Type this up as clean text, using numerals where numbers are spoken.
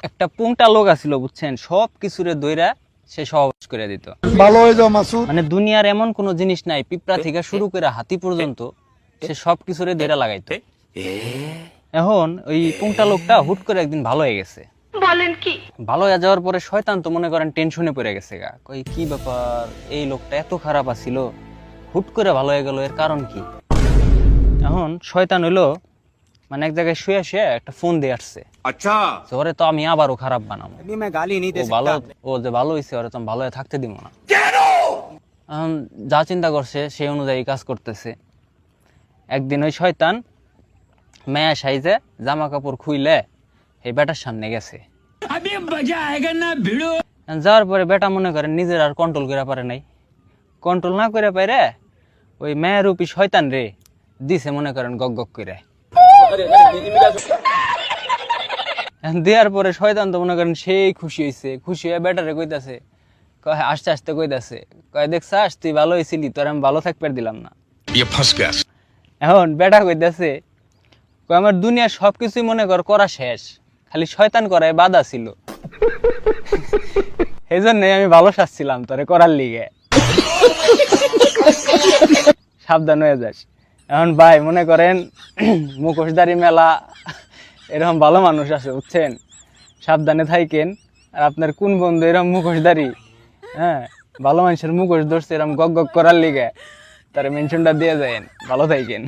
একটা পুংটা লোক আছিল বুঝছেন, সব কিছুরে দইরা সে সহবাস করে দিত। ভালো হয়ে যাও মাসুদ। মানে দুনিয়ার এমন কোনো জিনিস নাই, পিঁপড়া থেকে শুরু করে হাতি পর্যন্ত সে সব কিছুরে দইরা লাগাইতো। এখন ওই পুংটা লোকটা হুট করে একদিন ভালো হয়ে গেছে। বলেন কি? ভালো হয়ে যাওয়ার পরে শয়তান তো মনে করেন টেনশনে পড়ে গেছে গা, কই কি ব্যাপার, এই লোকটা এত খারাপ আছিল, হুট করে ভালো হয়ে গেল, এর কারণ কি? এখন শয়তান হইলো মানে এক জায়গায় শুয়ে শুয়ে একটা ফোন দিয়ে আসছে, अच्छा ওরে তো আমি আবারও খারাপ বানাবো, अभी मैं गाली नहीं दे ও ভালো, सकता। ও যে ভালো হয়েছে ওরে তো আমি ভালো হয়ে থাকতে দিব না। এখন যা চিন্তা করছে সেই অনুযায়ী কাজ করতেছে। একদিন ওই শয়তান মেয়া সাইজে জামা কাপড় খুইলে এই বেটার সামনে গেছে। যাওয়ার পরে বেটা মনে করেন নিজের আর কন্ট্রোল করে পারে নাই, কন্ট্রোল না করে পারে ওই মেয়ের রূপী শয়তান রে দিছে মনে করেন গক গক করে। দেওয়ার পরে শয়তান তো মনে করেন সেই খুশি হয়েছে, খুশি হয়ে বেটারে কইতাছে, কয় আস্তে আস্তে কইতাছে, কয় দেখছাস তুই ভালো হয়েছিলি, তোর আমি ভালো থাকতে দিলাম না। এখন বেটা কইতাছে, কয় আমার দুনিয়ার সবকিছুই মনে করা শেষ, খালি শয়তান করায় বাধা ছিল, এই জন্যই আমি ভালো শাসছিলাম তোরে করার লিগে, সাবধান হয়ে যাস। এখন ভাই মনে করেন মুখোশধারী মেলা এরকম ভালো মানুষ আছে বুঝছেন, সাবধানে থাকেন। আর আপনার কোন বন্ধু এরকম মুখোশধারী, হ্যাঁ ভালো মানুষের মুখোশ ধরছে এরকম গক গক করার লিগে, তার মেনশনটা দিয়ে যায়েন, ভালো থাকেন।